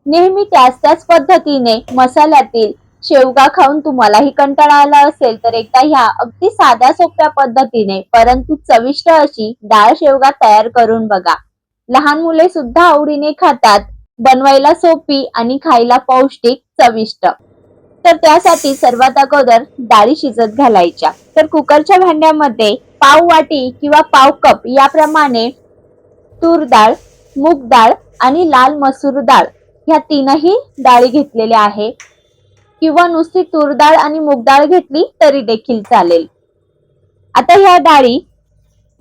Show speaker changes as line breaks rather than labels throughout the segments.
नेहमी त्याच पद्धतीने मसाल्यातील शेवगा खाऊन तुम्हालाही कंटाळा आला असेल तर एकदा ह्या अगदी साध्या सोप्या पद्धतीने परंतु चविष्ट अशी डाळ शेवगा तयार करून बघा. लहान मुले सुद्धा आवडीने खातात. बनवायला सोपी आणि खायला पौष्टिक चविष्ट. तर त्यासाठी सर्वात अगोदर डाळी शिजत घालायच्या. तर कुकरच्या भांड्यामध्ये पाव वाटी किंवा पाव कप याप्रमाणे तूर डाळ, मूग डाळ आणि लाल मसूर डाळ ह्या तीनही डाळी घेतलेल्या आहे. किंवा नुसती तूर डाळ आणि मूग डाळ घेतली तरी देखील चालेल. आता ह्या डाळी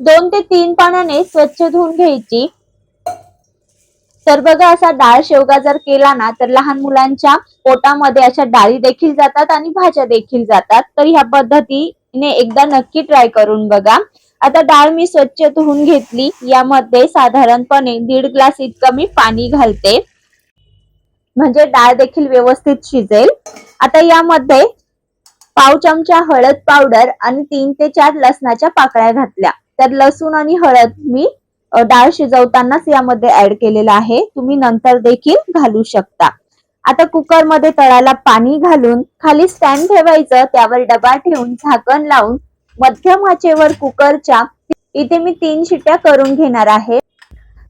2 ते 3 पाण्याने स्वच्छ धुवून घ्यायची. तर बघा असा डाळ शेवगा जर केला ना तर लहान मुलांच्या पोटामध्ये अशा डाळी देखील जातात आणि भाज्या देखील जातात. तर ह्या पद्धतीने एकदा नक्की ट्राय करून बघा. आता डाळ मी स्वच्छ धुवून घेतली. यामध्ये साधारणपणे 1.5 ग्लास इतकं मी पाणी घालते, म्हणजे डाळ देखील व्यवस्थित शिजेल. आता यामध्ये पाव चमचा हळद पावडर आणि 3 ते 4 लसणाच्या पाकळ्या घातल्या. तर लसूण आणि हळद मी डाळ शिजवतानाच यामध्ये ऍड केलेला आहे. तुम्ही नंतर देखील घालू शकता. आता कुकर मध्ये तळाला पाणी घालून खाली स्टँड ठेवायचं. त्यावर डबा ठेवून झाकण लावून मध्यम आचेवर कुकरच्या इथे मी 3 शिट्ट्या करून घेणार आहे.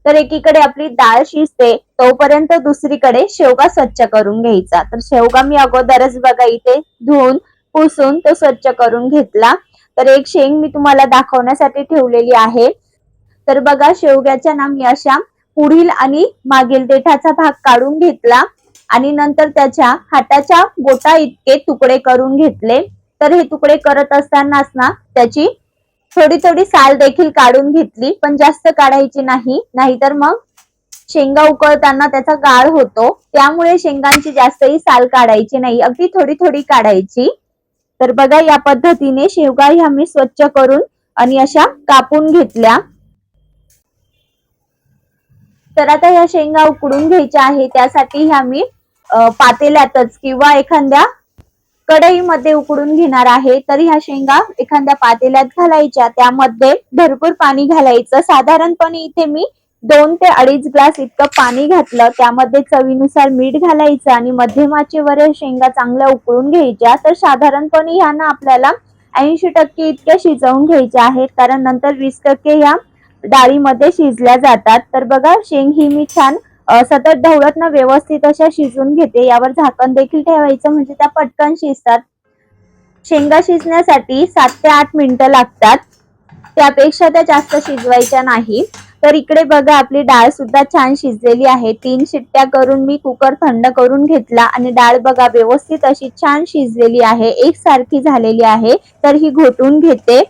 तर एकीकडे आपली डाळ शिजते तोपर्यंत दुसरीकडे शेवगा स्वच्छ करून घ्यायचा. तर शेवगा मी अगोदरच बघा इथे धुवून पुसून तो स्वच्छ करून घेतला. तर एक शेंग मी तुम्हाला दाखवण्यासाठी ठेवलेली आहे. तर बघा शेवग्याच्या ना मी अशा पुढील आणि मागील देठाचा भाग काढून घेतला आणि नंतर त्याच्या हाताच्या बोटा इतके तुकडे करून घेतले. तर हे तुकडे करत असतानाच ना त्याची थोडी थोडी साल देखील काढून घेतली, पण जास्त काढायची नाही, नाहीतर मग शेंगा उकळताना त्याचा गाळ होतो. त्यामुळे शेंगांची जास्तही साल काढायची नाही, अगदी थोडी थोडी काढायची. तर बघा या पद्धतीने शेवगा ह्या मी स्वच्छ करून आणि अशा कापून घेतल्या. तर आता ह्या शेंगा उकडून घ्यायच्या आहे. त्यासाठी ह्या मी पातेल्यातच किंवा एखाद्या कढईमध्ये उकडून घेणार आहे. तर ह्या शेंगा एखाद्या पातेल्यात घालायच्या. त्यामध्ये भरपूर पाणी घालायचं. साधारणपणे इथे मी 2 ते 2.5 ग्लास इतकं पाणी घातलं. त्यामध्ये चवीनुसार मीठ घालायचं आणि मध्यम आचेवर शेंगा चांगल्या उकळून घ्यायच्या. तर साधारणपणे ह्यांना आपल्याला 80% इतक्या शिजवून घ्यायच्या आहेत, कारण नंतर 20% ह्या डाळीमध्ये शिजल्या जातात. तर बघा शेंग ही मी छान सतत ढवळत ना व्यवस्थित अशा शिजून घेते. यावर झाकण देखील ठेवायचं, म्हणजे त्या पटकन शिजतात. शेंगा शिजण्यासाठी 7 ते 8 मिनिटं लागतात, त्यापेक्षा त्या जास्त शिजवायच्या नाही. तर इकडे बघा आपली डाळ सुद्धा छान शिजलेली आहे. 3 शिट्ट्या करून मी कुकर थंड करून घेतला आणि डाळ बघा व्यवस्थित अशी छान शिजलेली आहे, एकसारखी झालेली आहे. तर ही घोटून घेते.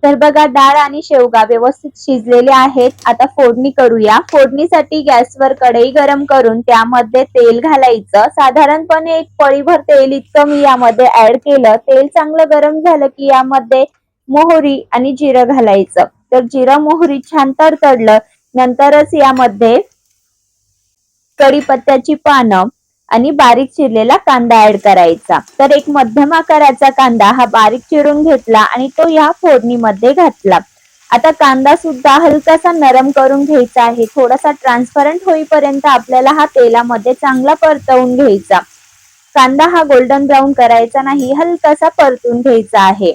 तर बघा डाळ आणि शेवगा व्यवस्थित शिजलेले आहेत. आता फोडणी करूया. फोडणीसाठी गॅसवर कढई गरम करून त्यामध्ये तेल घालायचं. साधारणपणे 1 पळीभर तेल इतकं मी यामध्ये ऍड केलं. तेल चांगलं गरम झालं की यामध्ये मोहरी आणि जिरं घालायचं. तर जिरं मोहरी छान तडतडलं नंतरच यामध्ये कढीपत्त्याची पानं आणि बारीक चिरलेला कांदा ऍड करायचा. तर एक मध्यम आकाराचा कांदा हा बारीक चिरून घेतला आणि तो या फोडणीमध्ये घातला. आता कांदा सुद्धा हलकासा नरम करून घ्यायचा आहे. थोडासा ट्रान्सपरंट होईपर्यंत आपल्याला हा तेलामध्ये चांगला परतवून घ्यायचा. कांदा हा गोल्डन ब्राऊन करायचा नाही, हलकासा परतून घ्यायचा आहे.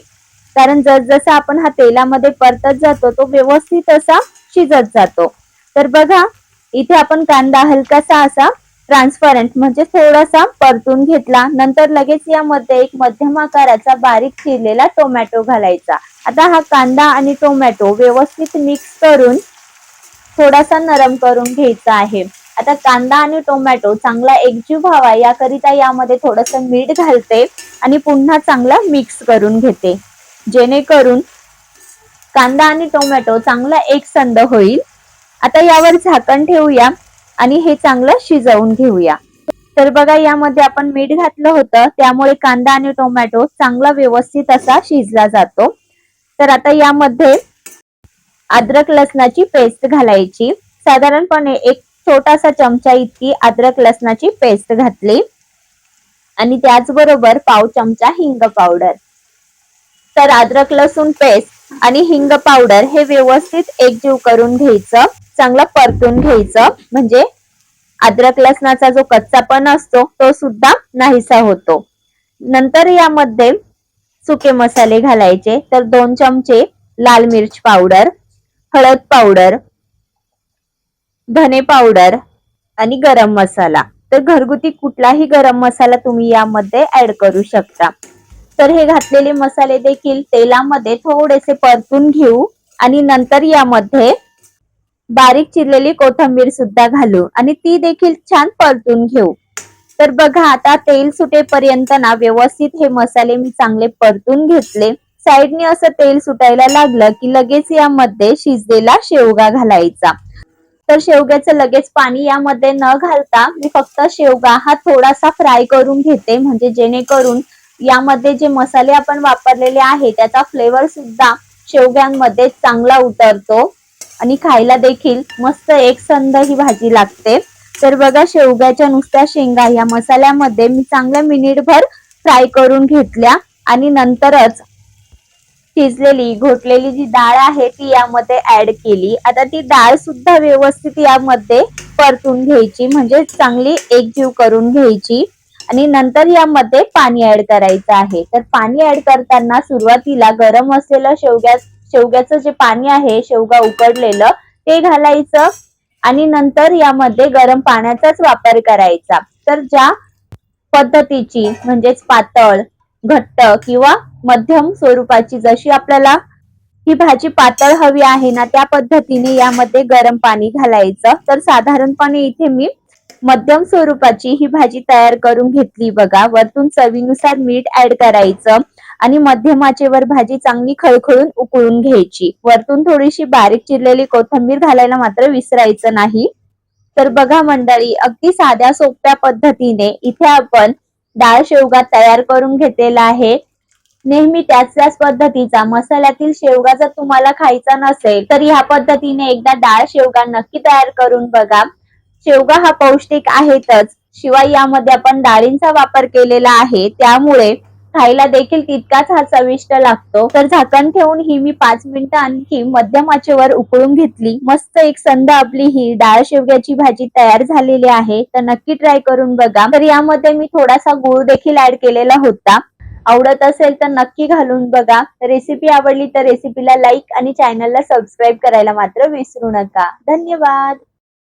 कारण जसजसा आपण हा तेलामध्ये परतत जातो तो व्यवस्थित असा शिजत जातो. तर बघा इथे आपण कांदा हलकासा असा ट्रान्सपरंट म्हणजे थोडासा परतून घेतला. नंतर लगेच यामध्ये एक मध्यम आकाराचा बारीक चिरलेला टोमॅटो घालायचा. आता हा कांदा आणि टोमॅटो व्यवस्थित मिक्स करून थोडासा नरम करून घ्यायचा आहे. आता कांदा आणि टोमॅटो चांगला एकजीव व्हावा याकरिता यामध्ये थोडंसं मीठ घालते आणि पुन्हा चांगला मिक्स करून घेते, जेणेकरून कांदा आणि टोमॅटो चांगला एकसंध होईल. आता यावर झाकण ठेवूया आणि हे चांगलं शिजवून घेऊया. तर बघा यामध्ये आपण मीठ घातलं होतं, त्यामुळे कांदा आणि टोमॅटो चांगला व्यवस्थित असा शिजला जातो. तर आता यामध्ये अद्रक लसणाची पेस्ट घालायची. साधारणपणे 1 छोटासा चमचा इतकी अद्रक लसणाची पेस्ट घातली आणि त्याचबरोबर पाव चमचा हिंग पावडर. तर अद्रक लसूण पेस्ट आणि हिंग पावडर हे व्यवस्थित एकजीव करून घ्यायचं, चांगलं परतून घ्यायचं, म्हणजे अद्रक लसणाचा जो कच्चापण असतो तो सुद्धा नाहीसा होतो. नंतर यामध्ये सुके मसाले घालायचे. तर 2 चमचे लाल मिर्च पावडर, हळद पावडर, धने पावडर आणि गरम मसाला. तर घरगुती कुठलाही गरम मसाला तुम्ही यामध्ये ऍड करू शकता. तर हे घातलेले मसाले देखील तेलामध्ये थोडेसे परतून घेऊ आणि नंतर यामध्ये बारीक चिरलेली कोथिंबीर सुद्धा घालू आणि ती देखील छान परतून घेऊ. तर बघा आता तेल सुटेपर्यंत ना व्यवस्थित हे मसाले मी चांगले परतून घेतले. साईडने असं तेल सुटायला लागलं की लगेच यामध्ये शिजलेला शेवगा घालायचा. तर शेवग्याचं लगेच पाणी यामध्ये न घालता मी फक्त शेवगा हा थोडासा फ्राय करून घेते, म्हणजे जेणेकरून यामध्ये जे मसाले आपण वापरलेले आहे त्याचा फ्लेवर सुद्धा शेवग्यांमध्ये चांगला उतरतो आणि खायला देखील मस्त एकसंध ही भाजी लागते. तर बघा शेवग्याच्या नुसत्या शेंगा या मसाल्यामध्ये मी चांगल्या मिनिटभर फ्राय करून घेतल्या आणि नंतरच शिजलेली घोटलेली जी डाळ आहे ती यामध्ये ऍड केली. आता ती डाळ सुद्धा व्यवस्थित यामध्ये परतून घ्यायची, म्हणजे चांगली एकजीव करून घ्यायची आणि नंतर यामध्ये पाणी ऍड करायचं आहे. तर पाणी ऍड करताना सुरुवातीला गरम असलेलं शेवग्याचं जे पाणी आहे, शेवगा उकडलेलं ते घालायचं आणि नंतर यामध्ये गरम पाण्याचाच वापर करायचा. तर ज्या पद्धतीची म्हणजेच पातळ, घट्ट किंवा मध्यम स्वरूपाची जशी आपल्याला ही भाजी पातळ हवी आहे ना त्या पद्धतीने यामध्ये गरम पाणी घालायचं. तर साधारणपणे इथे मी मध्यम स्वरूपाची ही भाजी तयार करून घेतली बघा. वरतून चवीनुसार मीठ ऍड करायचं आणि मध्यम आचेवर भाजी चांगली खळखळून उकळून घ्यायची. वरतून थोडीशी बारीक चिरलेली कोथिंबीर घालायला मात्र विसरायचं नाही. तर बघा मंडळी, अगदी साध्या सोप्या पद्धतीने इथे आपण डाळ शेवगा तयार करून घेतलेला आहे. नेहमी त्याच पद्धतीचा मसाल्यातील शेवगा जर तुम्हाला खायचा नसेल तर ह्या पद्धतीने एकदा डाळ शेवगा नक्की तयार करून बघा. शेवगा हा पौष्टिक आहेतच, शिवाय यामध्ये आपण डाळींचा वापर केलेला आहे त्यामुळे खायला देखील तितकाच हा चविष्ट लागतो. तर झाकण ठेवून ही मी 5 मिनिटं आणखी मध्यम आचेवर उकळून घेतली. मस्त एक संध आपली ही डाळ शेवग्याची भाजी तयार झालेली आहे. तर नक्की ट्राय करून बघा. तर यामध्ये मी थोडासा गूळ देखील ऍड केलेला होता. आवडत असेल तर नक्की घालून बघा. रेसिपी आवडली तर रेसिपीला लाईक आणि चॅनलला सबस्क्राईब करायला मात्र विसरू नका. धन्यवाद.